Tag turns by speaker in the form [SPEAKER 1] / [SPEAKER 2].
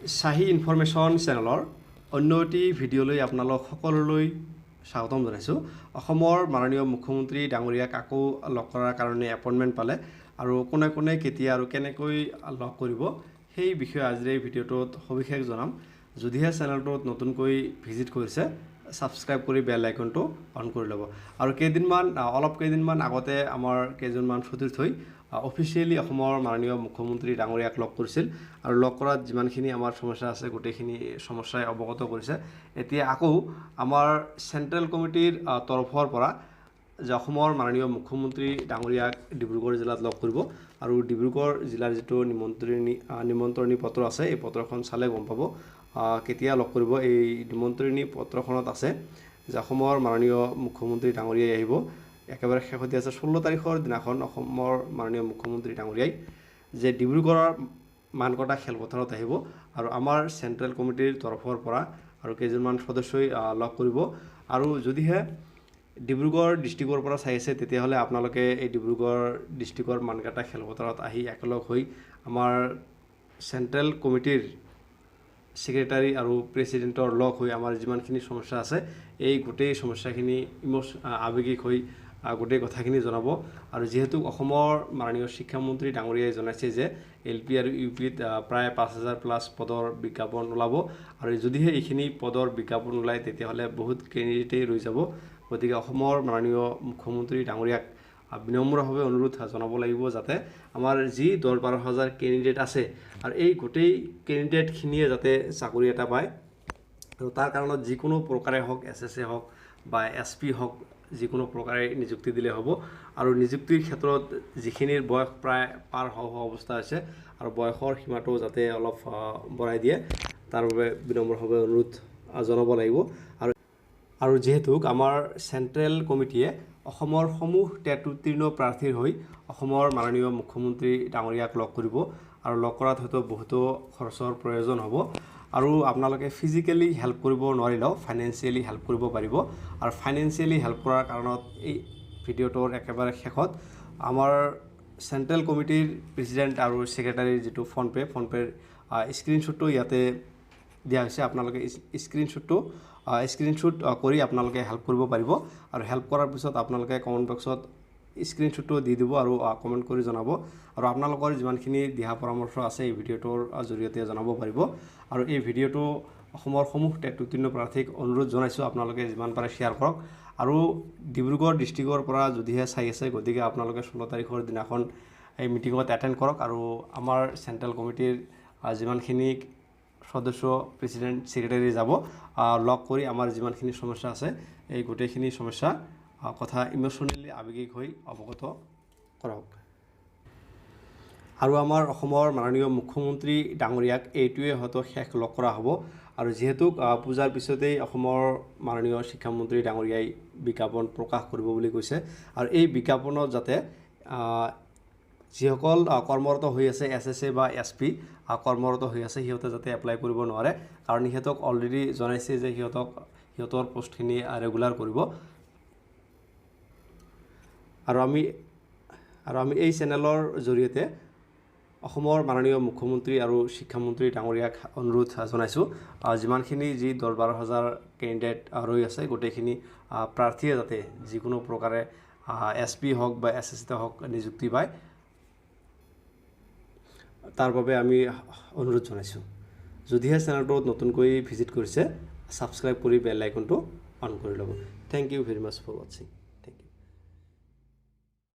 [SPEAKER 1] শাহী information চেনেলৰ অন্য এটি ভিডিঅ'লৈ আপোনালোক সকলোলৈ স্বাগতম জনাইছোঁ। অসমৰ মাননীয় মুখ্যমন্ত্ৰী ডাঙৰীয়াক আকৌ লগ কৰাৰ কাৰণে এপইণ্টমেণ্ট পালে আৰু কোনে কোনে কেতিয়া আৰু কেনেকৈ লগ কৰিব সেই বিষয়ে আজিৰ এই ভিডিঅ'টোত সবিশেষ জনাম। যদিহে চেনেলটোত নতুনকৈ ভিজিট কৰিছে ছাবস্ক্ৰাইব কৰি বেল আইকনটো অন কৰি ল'ব। আৰু অলপ কেইদিনমান আগতে আমাৰ কেইজনমান সতীৰ্থই অফিচিয়েলি অসমৰ মাননীয় মুখ্যমন্ত্ৰী ডাঙৰীয়াক লগ কৰিছিল আৰু লগ কৰাত যিমানখিনি আমাৰ সমস্যা আছে গোটেইখিনি সমস্যাই অৱগত কৰিছে। এতিয়া আকৌ আমাৰ চেণ্ট্ৰেল কমিটিৰ তৰফৰ পৰা যে অসমৰ মাননীয় মুখ্যমন্ত্ৰী ডাঙৰীয়াক ডিব্ৰুগড় জিলাত লগ কৰিব আৰু ডিব্ৰুগড় জিলাৰ যিটো নিমন্ত্ৰণী পত্ৰ আছে এই পত্ৰখন চালে গম পাব কেতিয়া লগ কৰিব। এই নিমন্ত্ৰণী পত্ৰখনত আছে যে অসমৰ মাননীয় মুখ্যমন্ত্ৰী ডাঙৰীয়াই আহিব। একেবাৰে শেষতে আছে 16 তাৰিখৰ দিনাখন অসমৰ মাননীয় মুখ্যমন্ত্ৰী ডাঙৰীয়াই যে ডিব্ৰুগড়ৰ মানকটা খেলপথাৰত আহিব আৰু আমাৰ চেণ্ট্ৰেল কমিটিৰ তৰফৰ পৰা আৰু কেইজনমান সদস্যই লগ কৰিব। আৰু যদিহে ডিব্ৰুগড় ডিষ্ট্ৰিক্টৰ পৰা চাই আছে তেতিয়াহ'লে আপোনালোকে এই ডিব্ৰুগড় ডিষ্ট্ৰিক্টৰ মানকটা খেলপথাৰত আহি একেলগ হৈ আমাৰ চেণ্ট্ৰেল কমিটিৰ ছেক্ৰেটাৰী আৰু প্ৰেছিডেণ্টৰ লগ হৈ আমাৰ যিমানখিনি সমস্যা আছে এই গোটেই সমস্যাখিনি আৱেগিক হৈ গোটেই কথাখিনি জনাব। আৰু যিহেতু অসমৰ মাননীয় শিক্ষামন্ত্ৰী ডাঙৰীয়াই জনাইছে যে LP আৰু UPত প্ৰায় 5000+ পদৰ বিজ্ঞাপন ওলাব আৰু যদিহে এইখিনি পদৰ বিজ্ঞাপন ওলায় তেতিয়াহ'লে বহুত কেণ্ডিডেটেই ৰৈ যাব। গতিকে অসমৰ মাননীয় মুখ্যমন্ত্ৰী ডাঙৰীয়াক বিনম্ৰভাৱে অনুৰোধ জনাব লাগিব যাতে আমাৰ যি 10-12 কেণ্ডিডেট আছে আৰু এই গোটেই কেণ্ডিডেটখিনিয়ে যাতে চাকৰি এটা পায় আৰু তাৰ কাৰণত যিকোনো প্ৰকাৰে হওক SSA হওক বা SP হওক যিকোনো প্ৰকাৰে নিযুক্তি দিলে হ'ব। আৰু নিযুক্তিৰ ক্ষেত্ৰত যিখিনিৰ বয়স প্ৰায় পাৰ হোৱা অৱস্থা হৈছে আৰু বয়সৰ সীমাটো যাতে অলপ বঢ়াই দিয়ে তাৰ বাবে বিনম্ৰভাৱে অনুৰোধ জনাব লাগিব। আৰু যিহেতু আমাৰ চেণ্ট্ৰেল কমিটিয়ে অসমৰ সমূহ টেট উত্তীৰ্ণ প্ৰাৰ্থীৰ হৈ অসমৰ মাননীয় মুখ্যমন্ত্ৰী ডাঙৰীয়াক লগ কৰিব আৰু লগ কৰাত হয়তো বহুতো খৰচৰ প্ৰয়োজন হ'ব আৰু আপোনালোকে ফিজিকেলি হেল্প কৰিব নোৱাৰিলেও ফাইনেন্সিয়েলি হেল্প কৰিব পাৰিব। আৰু ফাইনেন্সিয়েলি হেল্প কৰাৰ কাৰণত এই ভিডিঅ'টোৰ একেবাৰে শেষত আমাৰ চেণ্ট্ৰেল কমিটিৰ প্ৰেছিডেণ্ট আৰু ছেক্ৰেটাৰীৰ যিটো ফোনপে'ৰ স্ক্ৰীনশ্বটটো ইয়াতে দিয়া হৈছে। আপোনালোকে স্ক্ৰীনশ্বট কৰি আপোনালোকে হেল্প কৰিব পাৰিব আৰু হেল্প কৰাৰ পিছত আপোনালোকে কমেণ্ট বক্সত স্ক্ৰীনশ্বটটো দি দিব আৰু কমেণ্ট কৰি জনাব আৰু আপোনালোকৰ যিমানখিনি দিহা পৰামৰ্শ আছে এই ভিডিঅ'টোৰ জৰিয়তে জনাব পাৰিব। আৰু এই ভিডিঅ'টো অসমৰ সমূহ টেট উত্তীৰ্ণ প্ৰাৰ্থীক অনুৰোধ জনাইছোঁ আপোনালোকে যিমান পাৰে শ্বেয়াৰ কৰক। আৰু ডিব্ৰুগড় ডিষ্ট্ৰিক্টৰ পৰা যদিহে চাই আছে গতিকে আপোনালোকে 16 তাৰিখৰ দিনাখন এই মিটিঙত এটেণ্ড কৰক আৰু আমাৰ চেণ্ট্ৰেল কমিটিৰ যিমানখিনি সদস্য প্ৰেছিডেণ্ট ছেক্ৰেটাৰী যাব লগ কৰি আমাৰ যিমানখিনি সমস্যা আছে এই গোটেইখিনি সমস্যা কথা ইম'চনেলি আৱেগিক হৈ অৱগত কৰক। আৰু আমাৰ অসমৰ মাননীয় মুখ্যমন্ত্ৰী ডাঙৰীয়াক এইটোৱে হয়তো শেষ লগ কৰা হ'ব। আৰু যিহেতু পূজাৰ পিছতেই অসমৰ মাননীয় শিক্ষামন্ত্ৰী ডাঙৰীয়াই বিজ্ঞাপন প্ৰকাশ কৰিব বুলি কৈছে আৰু এই বিজ্ঞাপনত যাতে যিসকল কৰ্মৰত হৈ আছে SSA বা SP কৰ্মৰত হৈ আছে সিহঁতে যাতে এপ্লাই কৰিব নোৱাৰে কাৰণ সিহঁতক অলৰেডি জনাইছে যে সিহঁতৰ পষ্টখিনি ৰেগুলাৰ কৰিব। আৰু আমি এই চেনেলৰ জৰিয়তে অসমৰ মাননীয় মুখ্যমন্ত্ৰী আৰু শিক্ষামন্ত্ৰী ডাঙৰীয়াক অনুৰোধ জনাইছোঁ যিমানখিনি যি 10-12 কেণ্ডিডেট ৰৈ আছে গোটেইখিনি প্ৰাৰ্থীয়ে যাতে যিকোনো প্ৰকাৰে SP হওক বা SSA হওক নিযুক্তি পায় তাৰ বাবে আমি অনুৰোধ জনাইছোঁ। যদিহে চেনেলটোত নতুনকৈ ভিজিট কৰিছে ছাবস্ক্ৰাইব কৰি বেল আইকনটো অন কৰি ল'ব। Thank you very much for ৱাচিং।